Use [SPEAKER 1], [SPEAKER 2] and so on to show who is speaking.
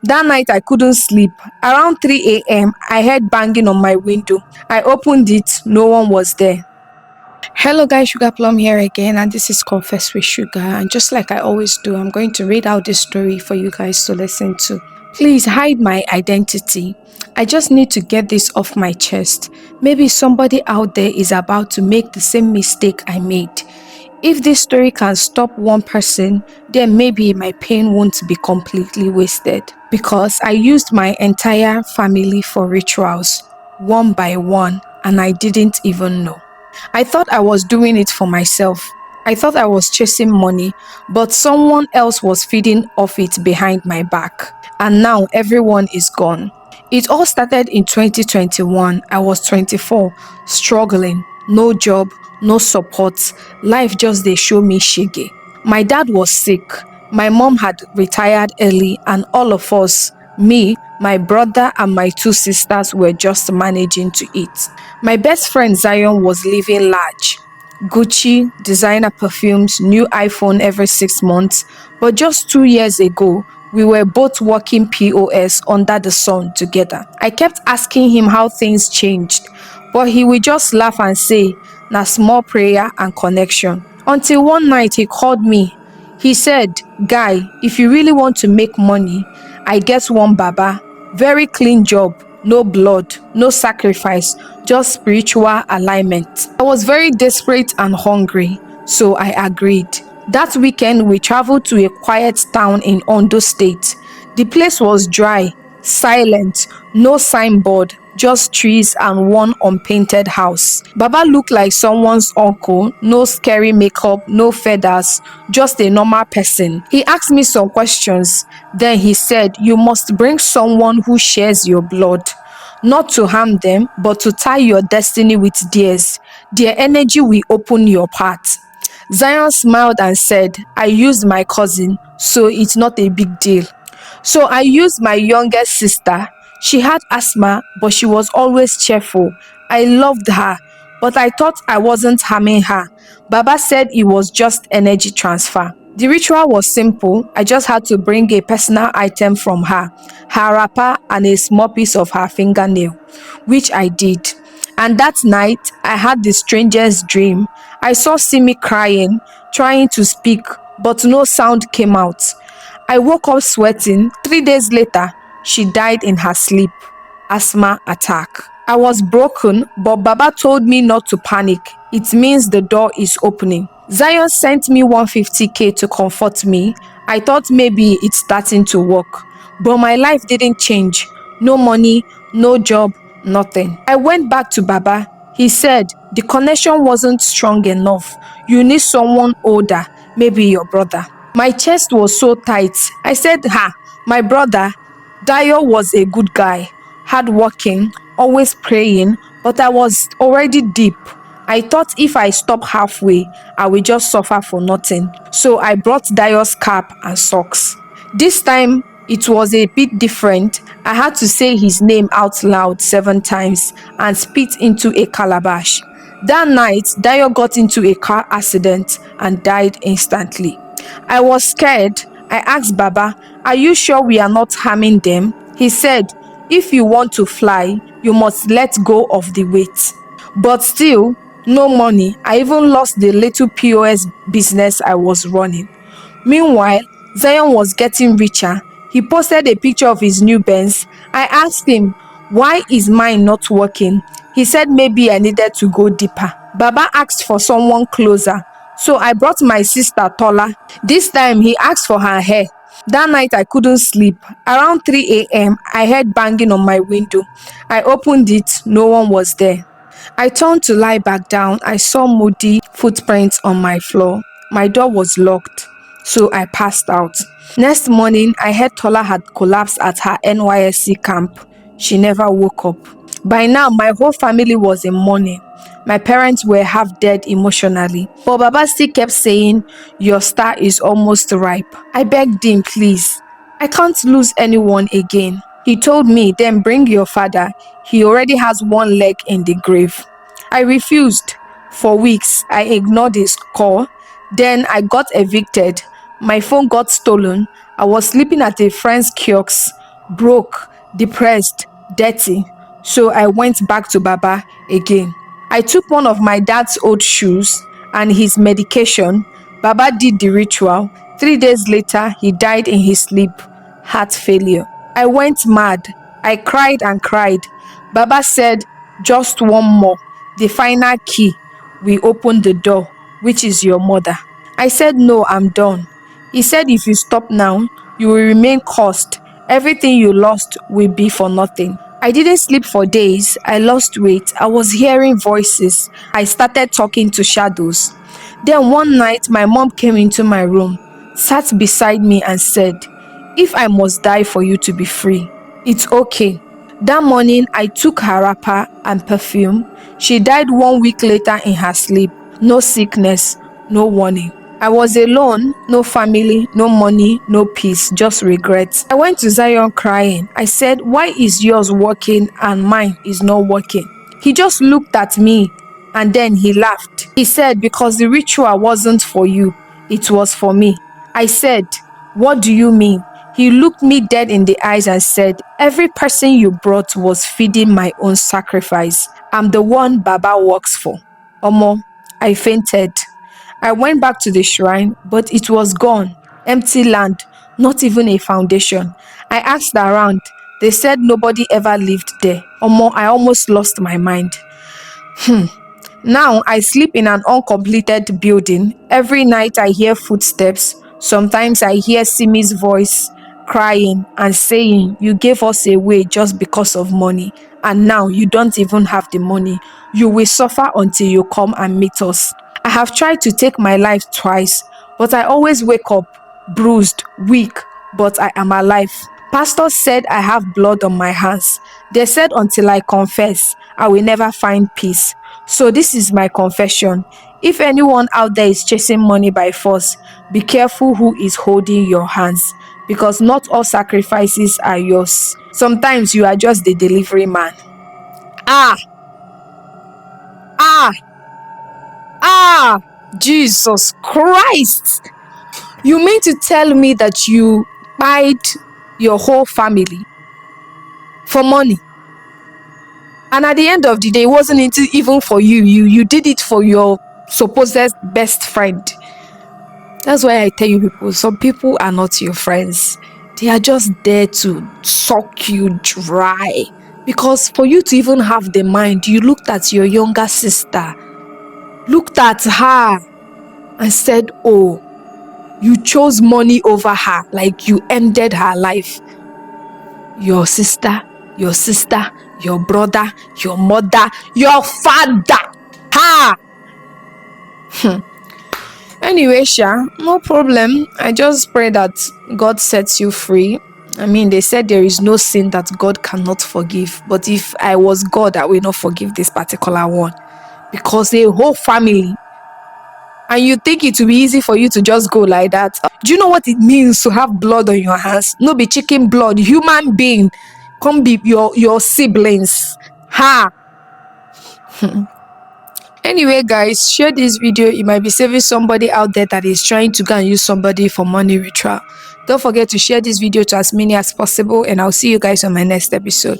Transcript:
[SPEAKER 1] That night I couldn't sleep. Around 3 a.m., I heard banging on my window. I opened it, no one was there. Hello guys, Sugar Plum here again, and this is Confess with Sugar. And just like I always do, I'm going to read out this story for you guys to listen to. Please hide my identity. I just need to get this off my chest. Maybe somebody out there is about to make the same mistake I made. If this story can stop one person, then maybe my pain won't be completely wasted. Because I used my entire family for rituals, one by one, and I didn't even know. I thought I was doing it for myself. I thought I was chasing money, but someone else was feeding off it behind my back. And now everyone is gone. It all started in 2021. I was 24, struggling, no job, no support. Life just they show me shege. My dad was sick. My mom had retired early, and all of us, me, my brother, and my two sisters, were just managing to eat. My best friend Zion was living large. Gucci, designer perfumes, new iPhone every 6 months. But just 2 years ago, we were both working POS under the sun together. I kept asking him how things changed, but he would just laugh and say, "Na small prayer and connection." Until one night he called me. He said, "Guy, if you really want to make money, I get one baba, very clean job, no blood, no sacrifice, just spiritual alignment." I was very desperate and hungry, so I agreed. That weekend, we traveled to a quiet town in Ondo State. The place was dry, silent, no signboard, just trees and one unpainted house. Baba looked like someone's uncle, no scary makeup, no feathers, just a normal person. He asked me some questions. Then he said, "You must bring someone who shares your blood. Not to harm them, but to tie your destiny with theirs. Their energy will open your path." Zion smiled and said, "I used my cousin, so it's not a big deal." So I used my youngest sister. She had asthma, but she was always cheerful. I loved her, but I thought I wasn't harming her. Baba said it was just energy transfer. The ritual was simple. I just had to bring a personal item from her wrapper, and a small piece of her fingernail, which I did. And that night, I had the strangest dream. I saw Simi crying, trying to speak, but no sound came out. I woke up sweating. 3 days later, she died in her sleep. Asthma attack. I was broken, but Baba told me not to panic. It means the door is opening. Zion sent me 150k to comfort me. I thought maybe it's starting to work. But my life didn't change. No money, no job, nothing. I went back to Baba. He said, "The connection wasn't strong enough. You need someone older, maybe your brother." My chest was so tight. I said, "Ha, my brother, Dio was a good guy, hardworking, always praying, but I was already deep. I thought if I stop halfway, I will just suffer for nothing." So I brought Dio's cap and socks. This time, it was a bit different. I had to say his name out loud 7 times and spit into a calabash. That night, Dio got into a car accident and died instantly. I was scared. I asked Baba, "Are you sure we are not harming them?" He said, "If you want to fly, you must let go of the weight." But still, no money. I even lost the little POS business I was running. Meanwhile, Zion was getting richer. He posted a picture of his new Benz. I asked him, "Why is mine not working?" He said maybe I needed to go deeper. Baba asked for someone closer. So I brought my sister Tola. This time he asked for her hair. That night I couldn't sleep. Around 3 a.m., I heard banging on my window. I opened it, no one was there. I turned to lie back down. I saw muddy footprints on my floor. My door was locked, so I passed out. Next morning, I heard Tola had collapsed at her NYSC camp. She never woke up. By now, my whole family was in mourning. My parents were half dead emotionally. But Baba still kept saying, "Your star is almost ripe." I begged him, "Please, I can't lose anyone again." He told me, "Then bring your father. He already has one leg in the grave." I refused. For weeks, I ignored his call. Then I got evicted. My phone got stolen. I was sleeping at a friend's kiosk. broke, depressed, dirty. So I went back to Baba again. I took one of my dad's old shoes and his medication. Baba did the ritual. 3 days later, he died in his sleep. Heart failure. I went mad. I cried and cried. Baba said, just one more. The final key. We opened the door, which is your mother. I said, no, I'm done. He said, if you stop now, you will remain cursed. Everything you lost will be for nothing. I didn't sleep for days. I lost weight. I was hearing voices. I started talking to shadows. Then one night, my mom came into my room, sat beside me, and said, if I must die for you to be free, it's okay. That morning, I took her wrapper and perfume. She died 1 week later in her sleep. No sickness, no warning. I was alone, no family, no money, no peace, just regrets. I went to Zion crying. I said, why is yours working and mine is not working? He just looked at me and then he laughed. He said, because the ritual wasn't for you, it was for me. I said, what do you mean? He looked me dead in the eyes and said, every person you brought was feeding my own sacrifice. I'm the one Baba works for. Omo, I fainted. I went back to the shrine, but it was gone. Empty land, not even a foundation. I asked around. They said nobody ever lived there. Omo, I almost lost my mind. Now I sleep in an uncompleted building. Every night I hear footsteps. Sometimes I hear Simi's voice crying and saying, you gave us away just because of money. And now you don't even have the money. You will suffer until you come and meet us. I have tried to take my life twice, but I always wake up bruised, weak, but I am alive. Pastor said I have blood on my hands. They said until I confess, I will never find peace. So this is my confession. If anyone out there is chasing money by force, be careful who is holding your hands, because not all sacrifices are yours. Sometimes you are just the delivery man. Ah, ah, ah, Jesus Christ. You mean to tell me that you paid your whole family for money? And at the end of the day, it wasn't even for you. You did it for your supposed best friend. That's why I tell you people, some people are not your friends. They are just there to suck you dry. Because for you to even have the mind, you looked at your younger sister, looked at her and said, oh, you chose money over her, like you ended her life. Your sister, your brother, your mother, your father. Ha! Anyway, Sha, no problem. I just pray that God sets you free. I mean, they said there is no sin that God cannot forgive. But if I was God, I will not forgive this particular one. Because a whole family, and you think it will be easy for you to just go like that. Do you know what it means to have blood on your hands? No be chicken blood, human being. Come be your siblings. Ha! Anyway, guys, share this video. It might be saving somebody out there that is trying to go and use somebody for money ritual. Don't forget to share this video to as many as possible, and I'll see you guys on my next episode.